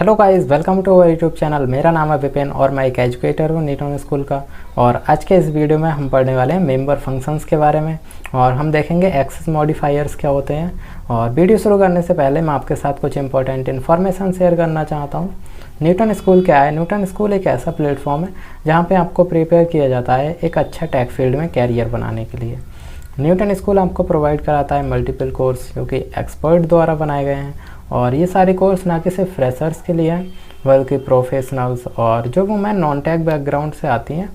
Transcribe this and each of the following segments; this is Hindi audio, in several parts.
Hello guys, welcome to our YouTube channel. मेरा नाम है विपिन और मैं एक एजुकेटर हूँ न्यूटन स्कूल का। और आज के इस वीडियो में हम पढ़ने वाले हैं मेंबर फंक्शंस के बारे में और हम देखेंगे एक्सेस मॉडिफायर्स क्या होते हैं। और वीडियो शुरू करने से पहले मैं आपके साथ कुछ इंपॉर्टेंट इन्फॉर्मेशन शेयर करना चाहता हूँ। न्यूटन स्कूल क्या है? न्यूटन स्कूल एक ऐसा प्लेटफॉर्म है जहाँ पर आपको प्रिपेयर किया जाता है एक अच्छा टेक फील्ड में कैरियर बनाने के लिए। न्यूटन स्कूल आपको प्रोवाइड कराता है मल्टीपल कोर्स जो कि एक्सपर्ट द्वारा बनाए गए हैं। और ये सारे कोर्स ना कि सिर्फ फ्रेशर्स के लिए हैं बल्कि प्रोफेशनल्स और जो वुमेन नॉन टेक बैकग्राउंड से आती हैं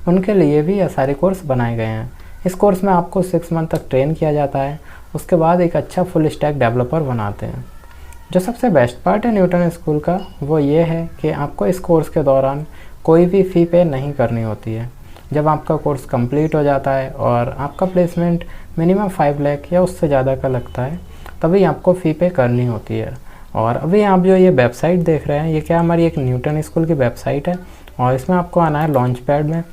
उनके लिए भी ये सारे कोर्स बनाए गए हैं। इस कोर्स में आपको 6 मंथ तक ट्रेन किया जाता है, उसके बाद एक अच्छा फुल स्टैक डेवलपर बनाते हैं। जो सबसे बेस्ट पार्ट है न्यूटन स्कूल का वो ये है कि आपको इस कोर्स के दौरान कोई भी फ़ी पे नहीं करनी होती है। जब आपका कोर्स कंप्लीट हो जाता है और आपका प्लेसमेंट मिनिमम 5 लाख या उससे ज़्यादा का लगता है तभी आपको फ़ी पे करनी होती है। और अभी आप जो ये वेबसाइट देख रहे हैं ये क्या हमारी एक न्यूटन स्कूल की वेबसाइट है और इसमें आपको आना है लॉन्च पैड में।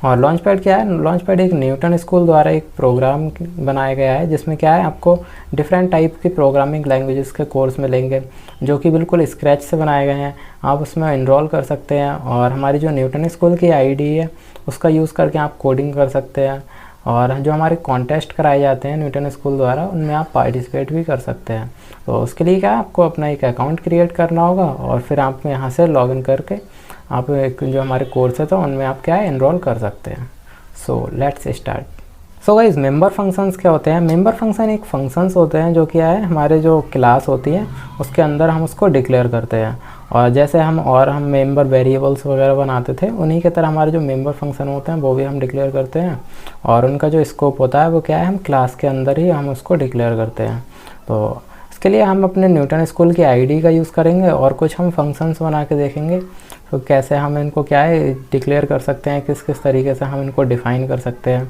और लॉन्च पैड क्या है? लॉन्च पैड एक न्यूटन स्कूल द्वारा एक प्रोग्राम बनाया गया है जिसमें क्या है आपको डिफरेंट टाइप की प्रोग्रामिंग लैंग्वेजेस के कोर्स मिलेंगे जो कि बिल्कुल स्क्रैच से बनाए गए हैं। आप उसमें इनरोल कर सकते हैं और हमारी जो न्यूटन स्कूल की आईडी है उसका यूज़ करके आप कोडिंग कर सकते हैं। और जो हमारे कॉन्टेस्ट कराए जाते हैं न्यूटन स्कूल द्वारा उनमें आप पार्टिसिपेट भी कर सकते हैं। तो उसके लिए क्या है आपको अपना एक अकाउंट क्रिएट करना होगा और फिर आप यहाँ से लॉगिन करके आप एक जो हमारे कोर्स है तो उनमें आप क्या है इनरोल कर सकते हैं। So let's start. So guys, member functions क्या होते हैं? मेंबर फंक्शन एक फंक्शंस होते हैं जो क्या है हमारे जो क्लास होती है उसके अंदर हम उसको डिक्लेयर करते हैं। और जैसे हम मेंबर वेरिएबल्स वगैरह बनाते थे उन्हीं की तरह हमारे जो मेंबर फंक्शन होते हैं वो भी हम डिक्लेयर करते हैं। और उनका जो स्कोप होता है वो क्या है हम क्लास के अंदर ही हम उसको डिक्लेयर करते हैं। तो इसके लिए हम अपने न्यूटन स्कूल की आईडी का यूज़ करेंगे और कुछ हम फंक्शंस बना के देखेंगे तो कैसे हम इनको क्या है डिक्लेयर कर सकते हैं, किस किस तरीके से हम इनको डिफ़ाइन कर सकते हैं।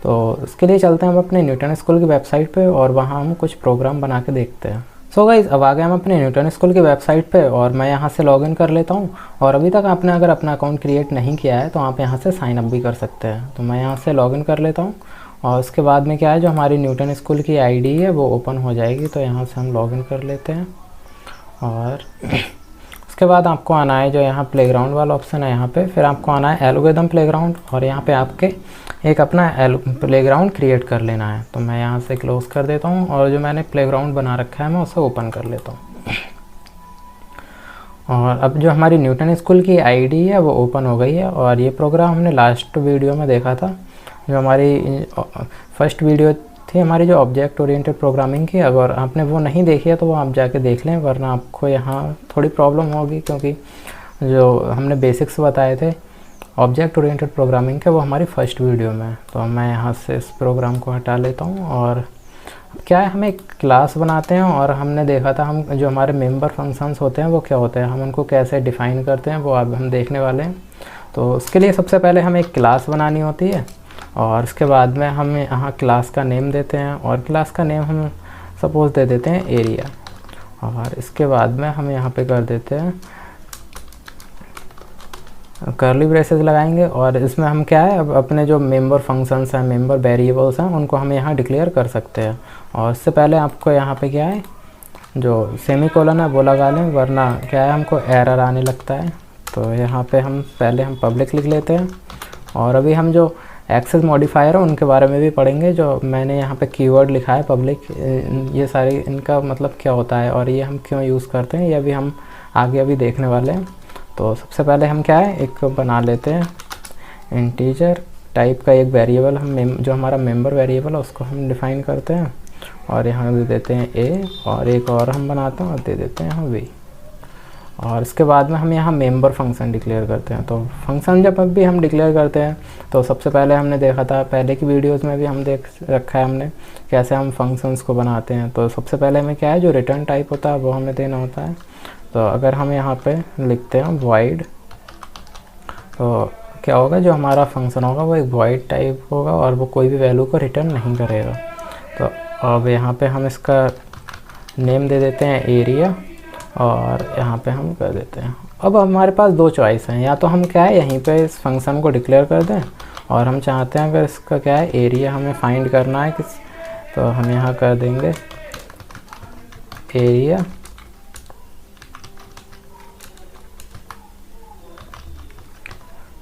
तो इसके लिए चलते हैं हम अपने न्यूटन स्कूल की वेबसाइट पे और वहाँ हम कुछ प्रोग्राम बना के देखते हैं। सो गाइस, अब आ गए हम अपने न्यूटन स्कूल की वेबसाइट पे और मैं यहाँ से लॉगिन कर लेता हूँ। और अभी तक आपने अगर अपना अकाउंट क्रिएट नहीं किया है तो आप यहाँ से साइन अप भी कर सकते हैं। तो मैं यहाँ से लॉगिन कर लेता हूँ और उसके बाद में क्या है जो हमारी न्यूटन स्कूल की आईडी है वो ओपन हो जाएगी। तो यहाँ से हम लॉगिन कर लेते हैं और उसके बाद आपको आना है जो यहाँ प्लेग्राउंड वाला ऑप्शन है यहाँ पे, फिर आपको आना है एल्गोरिथम प्लेग्राउंड और यहाँ पे आपके एक अपना प्लेग्राउंड क्रिएट कर लेना है। तो मैं यहाँ से क्लोज कर देता हूँ और जो मैंने प्लेग्राउंड बना रखा है मैं उसे ओपन कर लेता हूँ। और अब जो हमारी न्यूटन स्कूल की आईडी है वो ओपन हो गई है। और ये प्रोग्राम हमने लास्ट वीडियो में देखा था, जो हमारी फर्स्ट वीडियो थी हमारी जो ऑब्जेक्ट ओरिएंटेड प्रोग्रामिंग की। अगर आपने वो नहीं देखी है तो वो आप जाके देख लें, वरना आपको यहाँ थोड़ी प्रॉब्लम होगी क्योंकि जो हमने बेसिक्स बताए थे ऑब्जेक्ट ओरिएंटेड प्रोग्रामिंग के वो हमारी फर्स्ट वीडियो में। तो मैं यहाँ से इस प्रोग्राम को हटा लेता हूँ। और क्या है हम एक क्लास बनाते हैं और हमने देखा था हम जो हमारे मेंबर फंक्शंस होते हैं वो क्या होते हैं, हम उनको कैसे डिफ़ाइन करते हैं वो अब हम देखने वाले हैं। तो उसके लिए सबसे पहले हमें एक क्लास बनानी होती है और उसके बाद में हम यहाँ क्लास का नेम देते हैं और क्लास का नेम हम सपोज़ दे देते हैं एरिया। और इसके बाद में हम यहाँ पे कर देते हैं कर्ली ब्रेसेस लगाएंगे और इसमें हम क्या है अब अपने जो मेंबर फंक्शंस हैं मेंबर वेरिएबल्स हैं उनको हम यहाँ डिक्लेयर कर सकते हैं। और इससे पहले आपको यहाँ पे क्या है जो सेमीकोलन है वो लगा लें, वरना क्या है हमको एरर आने लगता है। तो यहाँ पे हम पहले पब्लिक लिख लेते हैं। और अभी हम जो एक्सेस मॉडिफायर है उनके बारे में भी पढ़ेंगे। जो मैंने यहाँ पे कीवर्ड लिखा है पब्लिक, ये सारी इनका मतलब क्या होता है और ये हम क्यों यूज़ करते हैं ये भी हम आगे अभी देखने वाले हैं। तो सबसे पहले हम क्या है एक बना लेते हैं इंटीजर टाइप का एक वेरिएबल, हम जो हमारा मेंबर वेरिएबल है उसको हम डिफ़ाइन करते हैं और यहाँ दे देते हैं ए और एक और हम बनाते हैं और दे देते हैं हम वी। और इसके बाद में हम यहाँ मेंबर फंक्शन डिक्लेयर करते हैं। तो फंक्शन जब भी हम डिक्लेयर करते हैं तो सबसे पहले हमने देखा था पहले की वीडियोस में भी हम देख रखा है हमने कैसे हम फंक्शंस को बनाते हैं। तो सबसे पहले हमें क्या है जो रिटर्न टाइप होता है वो हमें देना होता है। तो अगर हम यहाँ पे लिखते हैं void, तो क्या होगा जो हमारा फंक्शन होगा वो एक void टाइप होगा और वो कोई भी वैल्यू को रिटर्न नहीं करेगा। तो अब यहाँ पे हम इसका नेम दे देते हैं एरिया और यहाँ पे हम कर देते हैं। अब हमारे पास दो चॉइस हैं, या तो हम क्या है यहीं पे इस फंक्शन को डिक्लेयर कर दें और हम चाहते हैं अगर इसका क्या है एरिया हमें फाइंड करना है किस, तो हम यहाँ कर देंगे एरिया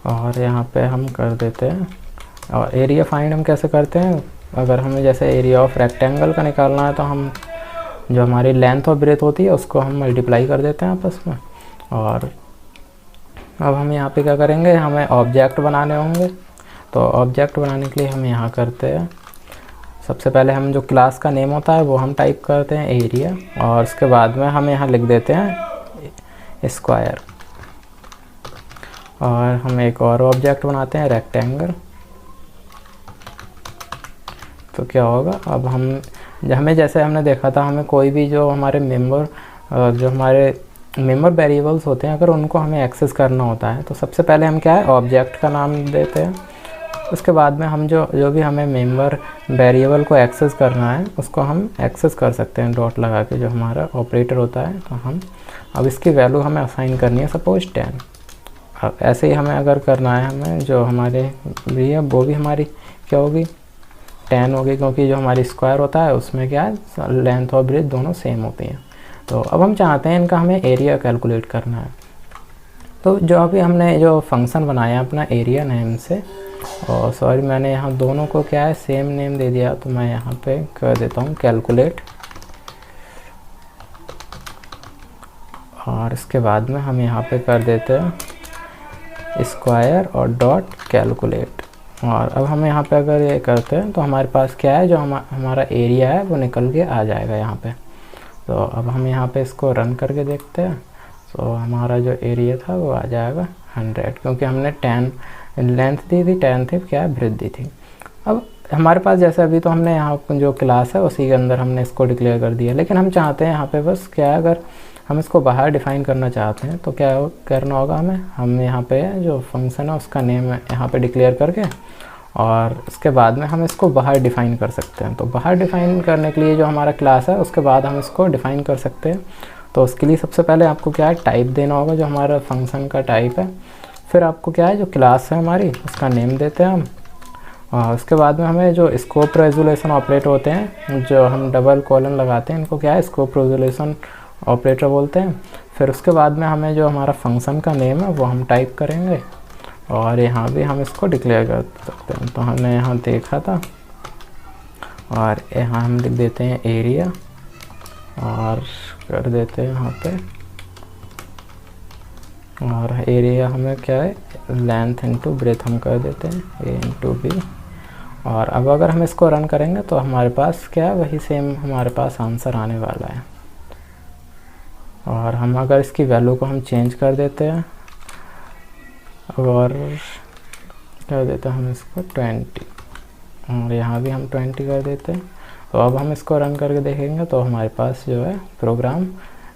और यहाँ पे हम कर देते हैं। और एरिया फाइंड हम कैसे करते हैं, अगर हमें जैसे एरिया ऑफ रेक्टेंगल का निकालना है तो हम जो हमारी लेंथ और ब्रेथ होती है उसको हम मल्टीप्लाई कर देते हैं आपस में। और अब हम यहाँ पे क्या करेंगे, हमें ऑब्जेक्ट बनाने होंगे। तो ऑब्जेक्ट बनाने के लिए हम यहाँ करते हैं, सबसे पहले हम जो क्लास का नेम होता है वो हम टाइप करते हैं एरिया, और उसके बाद में हम यहाँ लिख देते हैं स्क्वायर। और हम एक और ऑब्जेक्ट बनाते हैं रेक्टेंगल। तो क्या होगा, अब हमें जैसे हमने देखा था, हमें कोई भी जो हमारे मेंबर वेरिएबल्स होते हैं, अगर उनको हमें एक्सेस करना होता है तो सबसे पहले हम क्या है, ऑब्जेक्ट का नाम देते हैं। उसके बाद में हम जो भी हमें मेंबर वेरिएबल को एक्सेस करना है उसको हम एक्सेस कर सकते हैं डॉट लगा के, जो हमारा ऑपरेटर होता है। तो हम अब इसकी वैल्यू हमें असाइन करनी है सपोज 10। अब ऐसे ही हमें अगर करना है, हमें जो हमारे है वो भी हमारी क्या होगी, 10 होगी, क्योंकि जो हमारी स्क्वायर होता है उसमें क्या है, लेंथ और ब्रेथ दोनों सेम होती हैं। तो अब हम चाहते हैं इनका हमें एरिया कैलकुलेट करना है। तो जो अभी हमने जो फंक्शन बनाया अपना एरिया नेम से, और सॉरी मैंने यहाँ दोनों को क्या है सेम नेम दे दिया, तो मैं यहाँ पे कर देता हूँ कैलकुलेट। और इसके बाद में हम यहाँ पे कर देते हैं स्क्वायर और डॉट कैलकुलेट। और अब हम यहाँ पे अगर ये करते हैं तो हमारे पास क्या है, जो हमारा एरिया है वो निकल के आ जाएगा यहाँ पे। तो अब हम यहाँ पे इसको रन करके देखते हैं। तो हमारा जो एरिया था वो आ जाएगा 100, क्योंकि हमने 10 लेंथ दी थी, 10 थी क्या है ब्रेथ दी थी। अब हमारे पास जैसे अभी तो हमने यहाँ जो क्लास है उसी के अंदर हमने इसको डिक्लेयर कर दिया, लेकिन हम चाहते हैं यहाँ पे बस क्या है, अगर हम इसको बाहर डिफ़ाइन करना चाहते हैं तो क्या करना होगा हम यहाँ पे जो फंक्शन है उसका नेम यहाँ पे डिक्लेयर करके, और उसके बाद में हम इसको बाहर डिफ़ाइन कर सकते हैं। तो बाहर डिफ़ाइन करने के लिए जो हमारा क्लास है उसके बाद हम इसको डिफ़ाइन कर सकते हैं। तो उसके लिए सबसे पहले आपको क्या है, टाइप देना होगा, जो हमारा फंक्शन का टाइप है। फिर आपको क्या है, जो क्लास है हमारी उसका नेम देते हैं हम। और उसके बाद में हमें जो स्कोप रेजोल्यूशन ऑपरेटर होते हैं, जो हम डबल कॉलन लगाते हैं, इनको क्या है स्कोप रेजोल्यूशन ऑपरेटर बोलते हैं। फिर उसके बाद में हमें जो हमारा फंक्शन का नेम है वो हम टाइप करेंगे, और यहाँ भी हम इसको डिक्लेयर कर सकते हैं। तो हमने यहाँ देखा था, और यहाँ हम लिख देते हैं एरिया, और कर देते हैं यहाँ पे, और एरिया हमें क्या है लेंथ इंटू ब्रेथ हम कर देते हैं ए इंटू बी। और अब अगर हम इसको रन करेंगे तो हमारे पास क्या है, वही सेम हमारे पास आंसर आने वाला है। और हम अगर इसकी वैल्यू को हम चेंज कर देते हैं, और कर देते हैं हम इसको 20, और यहाँ भी हम 20 कर देते हैं। तो अब हम इसको रन करके देखेंगे तो हमारे पास जो है प्रोग्राम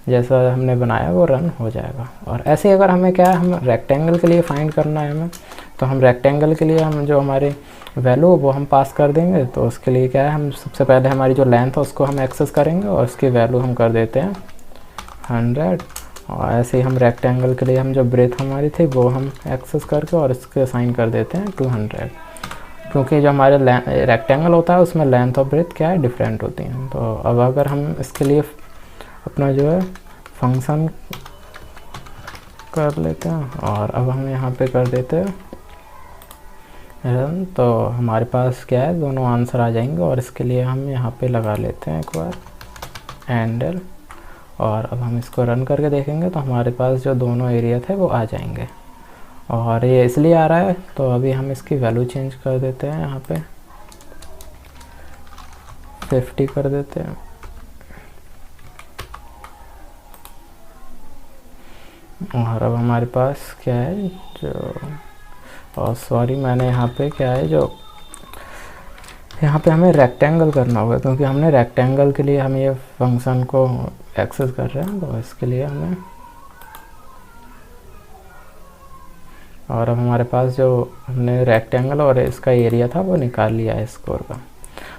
जैसा हमने बनाया वो रन हो जाएगा। और ऐसे अगर हमें क्या है, हम रेक्टेंगल के लिए फाइंड करना है हमें, तो हम रेक्टेंगल के लिए हम जो हमारे वैल्यू वो हम पास कर देंगे। तो उसके लिए क्या है, हम सबसे पहले हमारी जो लेंथ है उसको हम एक्सेस करेंगे, और उसकी वैल्यू हम कर देते हैं 100। और ऐसे ही हम रेक्टेंगल के लिए हम जो ब्रेथ हमारी थी वो हम एक्सेस करके और इसके असाइन कर देते हैं 200, क्योंकि जो हमारे रेक्टेंगल होता है उसमें लेंथ और ब्रेथ क्या है डिफरेंट होती हैं। तो अब अगर हम इसके लिए अपना जो है फंक्शन कर लेते हैं, और अब हम यहाँ पे कर देते हैं रन, तो हमारे पास क्या है दोनों आंसर आ जाएंगे। और इसके लिए हम यहाँ पे लगा लेते हैं एक बार एंडल, और अब हम इसको रन करके देखेंगे तो हमारे पास जो दोनों एरिया थे वो आ जाएंगे। और ये इसलिए आ रहा है, तो अभी हम इसकी वैल्यू चेंज कर देते हैं, यहाँ पे 50 कर देते हैं। और अब हमारे पास क्या है जो, और सॉरी मैंने यहाँ पे क्या है जो, यहाँ पे हमें रेक्टेंगल करना होगा, क्योंकि हमने रेक्टेंगल के लिए हम ये फंक्शन को एक्सेस कर रहे हैं। तो इसके लिए हमें, और अब हमारे पास जो हमने रेक्टेंगल और इसका एरिया था वो निकाल लिया है स्कोर का।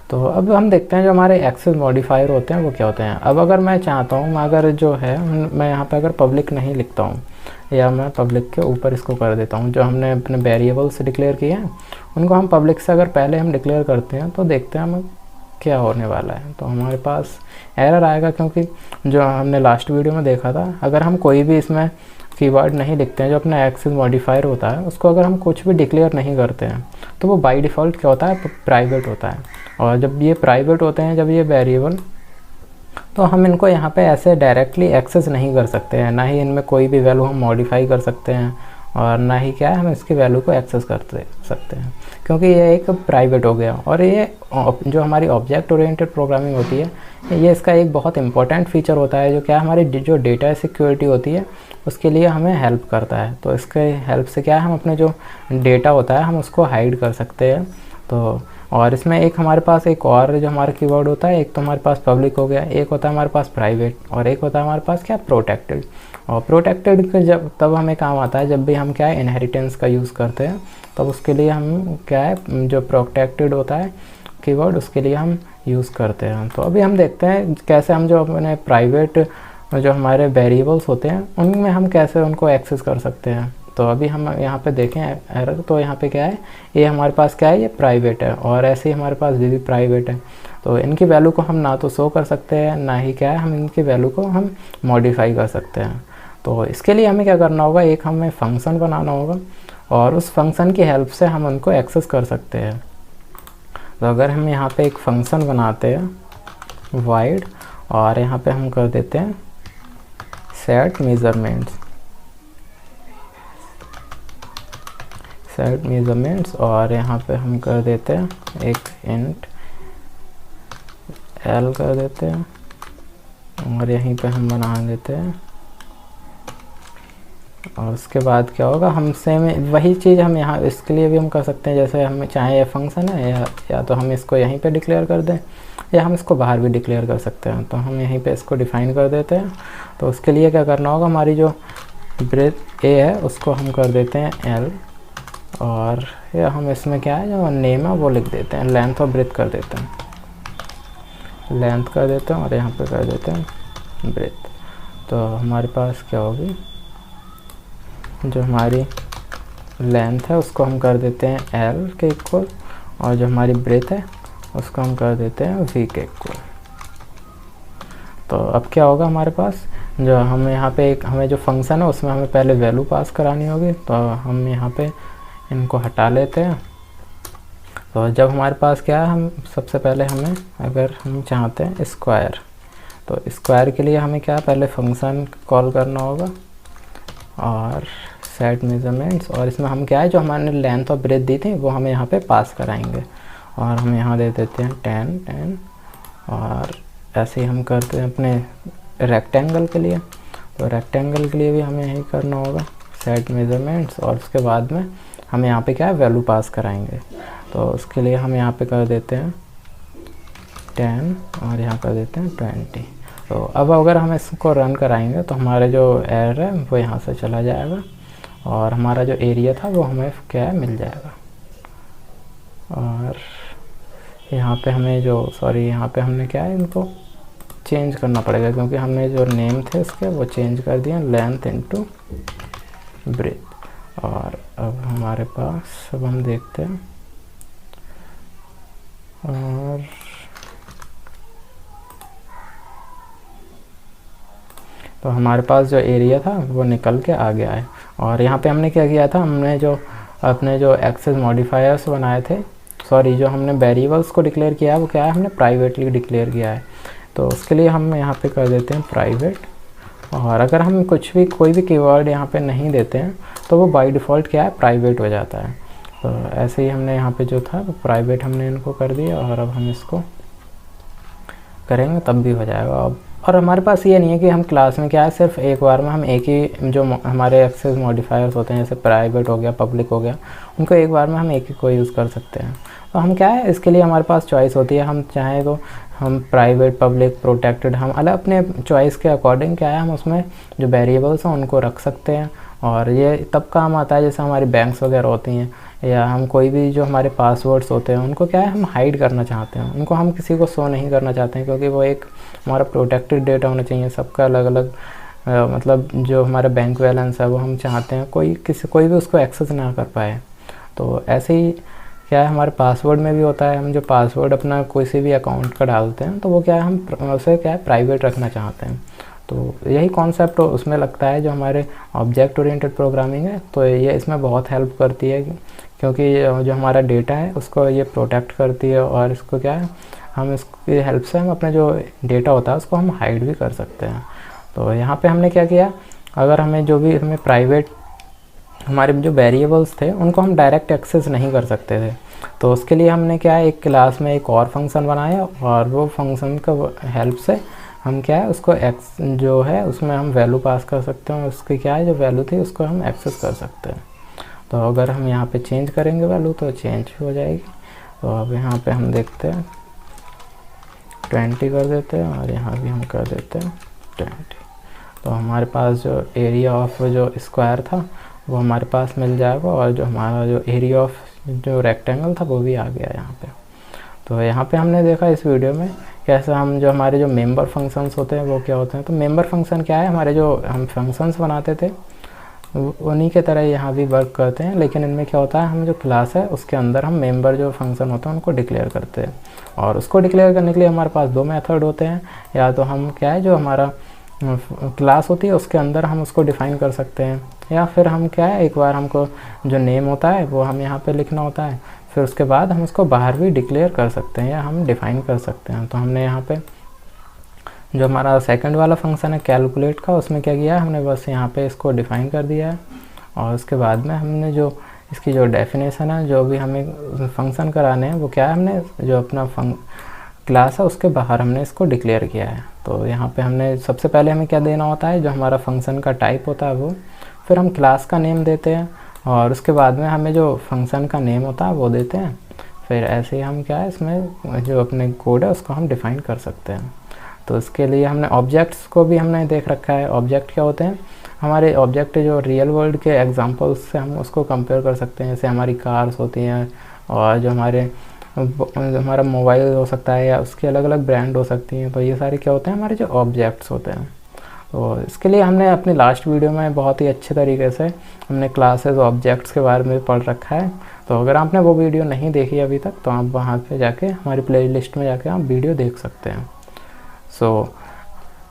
तो अब हम देखते हैं जो हमारे एक्सेस मॉडिफायर होते हैं वो क्या होते हैं। अब अगर मैं चाहता हूँ, अगर जो है मैं यहाँ पे अगर पब्लिक नहीं लिखता हूँ, या मैं पब्लिक के ऊपर इसको कर देता हूँ, जो हमने अपने वेरिएबल से डिक्लेयर किए हैं उनको हम पब्लिक से अगर पहले हम डिक्लेयर करते हैं तो देखते हैं हमें क्या होने वाला है। तो हमारे पास एरर आएगा, क्योंकि जो हमने लास्ट वीडियो में देखा था, अगर हम कोई भी इसमें कीवर्ड नहीं लिखते हैं, जो अपना एक्सेस मॉडिफायर होता है उसको अगर हम कुछ भी डिक्लेयर नहीं करते हैं तो वो बाय डिफ़ॉल्ट क्या होता है, प्राइवेट होता है। और जब ये प्राइवेट होते हैं, जब ये वेरिएबल, तो हम इनको यहाँ पे ऐसे डायरेक्टली एक्सेस नहीं कर सकते हैं, ना ही इनमें कोई भी वैल्यू हम मॉडिफाई कर सकते हैं और ना ही क्या है हम इसकी वैल्यू को एक्सेस कर सकते हैं, क्योंकि ये एक प्राइवेट हो गया। और ये जो हमारी ऑब्जेक्ट ओरिएंटेड प्रोग्रामिंग होती है, ये इसका एक बहुत इंपॉर्टेंट फीचर होता है, जो क्या हमारी जो डेटा सिक्योरिटी होती है उसके लिए हमें हेल्प करता है। तो इसके हेल्प से क्या है, हम अपने जो डेटा होता है हम उसको हाइड कर सकते हैं। तो और इसमें एक हमारे पास एक और जो हमारा कीवर्ड होता है, एक तो हमारे पास पब्लिक हो गया, एक होता है हमारे पास प्राइवेट, और एक होता है हमारे पास क्या, प्रोटेक्टेड। और प्रोटेक्टेड का जब तब हमें काम आता है जब भी हम क्या है इनहेरिटेंस का यूज़ करते हैं, तब उसके लिए हम क्या है जो प्रोटेक्टेड होता है कीवर्ड उसके लिए हम यूज़ करते हैं। तो अभी हम देखते हैं कैसे हम जो अपने प्राइवेट जो हमारे वेरिएबल्स होते हैं उनमें हम कैसे उनको एक्सेस कर सकते हैं। तो अभी हम यहाँ पे देखें एरर, तो यहाँ पे क्या है, ये हमारे पास क्या है, ये प्राइवेट है, और ऐसे ही हमारे पास भी प्राइवेट है। तो इनकी वैल्यू को हम ना तो शो कर सकते हैं, ना ही क्या है हम इनकी वैल्यू को हम मॉडिफाई कर सकते हैं। तो इसके लिए हमें क्या करना होगा, एक हमें फंक्शन बनाना होगा और उस फंक्शन की हेल्प से हम उनको एक्सेस कर सकते हैं। तो अगर हम यहाँ पे एक फंक्शन बनाते हैं वाइड, और यहाँ पे हम कर देते हैं सेट मेजरमेंट्स, और यहाँ पे हम कर देते हैं एक इंट एल कर देते हैं, और यहीं पे हम बना देते हैं। और उसके बाद क्या होगा, हम सेम वही चीज़ हम यहाँ इसके लिए भी हम कर सकते हैं, जैसे हम चाहे ये फंक्शन है या तो हम इसको यहीं पे डिक्लेयर कर दें, या हम इसको बाहर भी डिक्लेयर कर सकते हैं। तो हम यहीं पे इसको डिफ़ाइन कर देते हैं। तो उसके लिए क्या करना होगा, हमारी जो ब्रेथ ए है उसको हम कर देते हैं एल, और या हम इसमें क्या है जो नेम है वो लिख देते हैं, लेंथ और ब्रेथ कर देते हैं, लेंथ कर देते हैं, और यहाँ पे कर देते हैं ब्रेथ। तो हमारे पास क्या होगी, जो हमारी लेंथ है उसको हम कर देते हैं एल के इक्वल, और जो हमारी ब्रेथ है उसको हम कर देते हैं वी के इक्वल। तो अब क्या होगा, हमारे पास जो हम यहाँ पे एक हमें जो फंक्शन है उसमें हमें पहले वैल्यू पास करानी होगी। तो हम यहाँ पे इनको हटा लेते हैं। तो जब हमारे पास क्या है, हम सबसे पहले हमें अगर हम चाहते हैं स्क्वायर, तो स्क्वायर के लिए हमें क्या पहले फंक्शन कॉल करना होगा और सेट मेजरमेंट्स, और इसमें हम क्या है जो हमारे लेंथ और ब्रेथ दी थी वो हमें यहाँ पे पास कराएंगे। और हम यहाँ दे देते हैं 10, और ऐसे ही हम करते हैं अपने रेक्टेंगल के लिए। तो रेक्टेंगल के लिए भी हमें यही करना होगा सेट मेजरमेंट्स, और उसके बाद में हम यहाँ पे क्या है वैल्यू पास कराएंगे। तो उसके लिए हम यहाँ पे कर देते हैं 10 और यहाँ कर देते हैं 20। तो अब अगर हम इसको रन कराएंगे तो हमारे जो एरर है वो यहाँ से चला जाएगा, और हमारा जो एरिया था वो हमें क्या है मिल जाएगा। और यहाँ पे हमें यहाँ पे हमने क्या है इनको चेंज करना पड़ेगा, क्योंकि हमने जो नेम थे इसके वो चेंज कर दिए लेंथ इनटू ब्रेथ। और अब हमारे पास अब हम देखते हैं, और तो हमारे पास जो एरिया था वो निकल के आ गया है। और यहाँ पे हमने क्या किया था, हमने जो अपने जो एक्सेस मॉडिफायर्स बनाए थे, जो हमने वेरिएबल्स को डिक्लेयर किया है वो क्या है हमने प्राइवेटली डिक्लेयर किया है। तो उसके लिए हम यहाँ पे कर देते हैं प्राइवेट, और अगर हम कोई भी कीवर्ड यहाँ पे नहीं देते हैं तो वो बाय डिफ़ॉल्ट क्या है प्राइवेट हो जाता है। तो ऐसे ही हमने यहाँ पे जो था वो प्राइवेट हमने इनको कर दिया, और अब हम इसको करेंगे तब भी हो जाएगा। अब और हमारे पास ये नहीं है कि हम क्लास में क्या है सिर्फ एक बार में हम एक ही जो हमारे एक्सेस मॉडिफायर्स होते हैं जैसे प्राइवेट हो गया, पब्लिक हो गया, उनको एक बार में हम एक ही को यूज़ कर सकते हैं। तो हम क्या है इसके लिए हमारे पास चॉइस होती है, हम चाहें तो हम प्राइवेट, पब्लिक, प्रोटेक्टेड हम अलग अपने चॉइस के अकॉर्डिंग क्या है हम उसमें जो वेरिएबल्स हैं उनको रख सकते हैं। और ये तब काम आता है जैसे हमारी बैंक्स वगैरह होती हैं, या हम कोई भी जो हमारे पासवर्ड्स होते हैं उनको क्या है हम हाइड करना चाहते हैं, उनको हम किसी को शो नहीं करना चाहते हैं, क्योंकि वो एक हमारा प्रोटेक्टेड डेटा होना चाहिए, सबका अलग अलग मतलब जो हमारा बैंक बैलेंस है वो हम चाहते हैं कोई भी उसको एक्सेस ना कर पाए। तो ऐसे ही क्या है हमारे पासवर्ड में भी होता है, हम जो पासवर्ड अपना कोई से भी अकाउंट का डालते हैं तो वो क्या है हम उसे क्या है प्राइवेट रखना चाहते हैं। तो यही कॉन्सेप्ट उसमें लगता है जो हमारे ऑब्जेक्ट ओरिएंटेड प्रोग्रामिंग है। तो ये इसमें बहुत हेल्प करती है, क्योंकि जो हमारा डेटा है उसको ये प्रोटेक्ट करती है, और इसको क्या है, हम इसकी हेल्प से हम अपने जो डेटा होता है उसको हम हाइड भी कर सकते हैं। तो यहाँ पे हमने क्या किया, अगर हमें जो भी हमें प्राइवेट हमारे जो वेरिएबल्स थे उनको हम डायरेक्ट एक्सेस नहीं कर सकते थे, तो उसके लिए हमने क्या है, एक क्लास में एक और फंक्शन बनाया, और वो फंक्शन का हेल्प से हम क्या है उसको एक्स जो है उसमें हम वैल्यू पास कर सकते हैं, उसकी क्या है जो वैल्यू थी उसको हम एक्सेस कर सकते हैं। तो अगर हम यहाँ पे चेंज करेंगे वैल्यू तो चेंज हो जाएगी। तो अब यहाँ पे हम देखते हैं 20 कर देते हैं, और यहाँ भी हम कर देते हैं 20। तो हमारे पास जो एरिया ऑफ जो स्क्वायर था वो हमारे पास मिल जाएगा, और जो हमारा जो एरिया ऑफ जो रेक्टेंगल था वो भी आ गया यहाँ पे। तो यहाँ पे हमने देखा इस वीडियो में कैसे हम जो हमारे जो मेंबर फंक्शंस होते हैं वो क्या होते हैं। तो मेंबर फंक्शन क्या है, हमारे जो हम फंक्शंस बनाते थे उन्हीं के तरह यहाँ भी वर्क करते हैं, लेकिन इनमें क्या होता है, हम जो क्लास है उसके अंदर हम मेंबर जो फंक्शन होते हैं उनको डिक्लेयर करते हैं, और उसको डिक्लेयर करने के लिए हमारे पास दो मेथड होते हैं। या तो हम क्या है जो हमारा क्लास होती है उसके अंदर हम उसको डिफ़ाइन कर सकते हैं, या फिर हम क्या है एक बार हमको जो नेम होता है वो हम यहाँ पे लिखना होता है, फिर उसके बाद हम उसको बाहर भी डिक्लेयर कर सकते हैं या हम डिफ़ाइन कर सकते हैं। तो हमने यहाँ पे जो हमारा सेकंड वाला फंक्शन है कैलकुलेट का, उसमें क्या किया है, हमने बस यहाँ पे इसको डिफ़ाइन कर दिया है, और उसके बाद में हमने जो इसकी जो डेफिनेशन है जो भी हमें फंक्शन कराने हैं वो क्या है, हमने जो अपना क्लास है उसके बाहर हमने इसको डिक्लेयर किया है। तो यहाँ पे हमने सबसे पहले हमें क्या देना होता है, जो हमारा फंक्शन का टाइप होता है वो, फिर हम क्लास का नेम देते हैं, और उसके बाद में हमें जो फंक्शन का नेम होता है वो देते हैं। फिर ऐसे ही हम क्या है इसमें जो अपने कोड है उसको हम डिफ़ाइन कर सकते हैं। तो इसके लिए हमने ऑब्जेक्ट्स को भी हमने देख रखा है। ऑब्जेक्ट क्या होते हैं, हमारे ऑब्जेक्ट जो रियल वर्ल्ड के एग्जांपल्स से हम उसको कंपेयर कर सकते हैं, जैसे हमारी कार्स होती हैं, और जो हमारा मोबाइल हो सकता है, या उसकी अलग अलग ब्रांड हो सकती हैं। तो ये सारे क्या होते हैं, हमारे जो ऑब्जेक्ट्स होते हैं। तो इसके लिए हमने अपनी लास्ट वीडियो में बहुत ही अच्छे तरीके से हमने क्लासेस ऑब्जेक्ट्स के बारे में पढ़ रखा है। तो अगर आपने वो वीडियो नहीं देखी अभी तक तो आप वहाँ पे जाके हमारी प्लेलिस्ट में जाके आप वीडियो देख सकते हैं।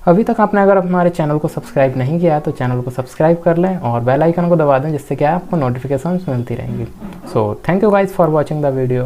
अभी तक आपने अगर हमारे चैनल को सब्सक्राइब नहीं किया है तो चैनल को सब्सक्राइब कर लें और बेल आइकन को दबा दें, जिससे क्या आपको नोटिफिकेशंस मिलती रहेंगी। Thank you guys for watching the video.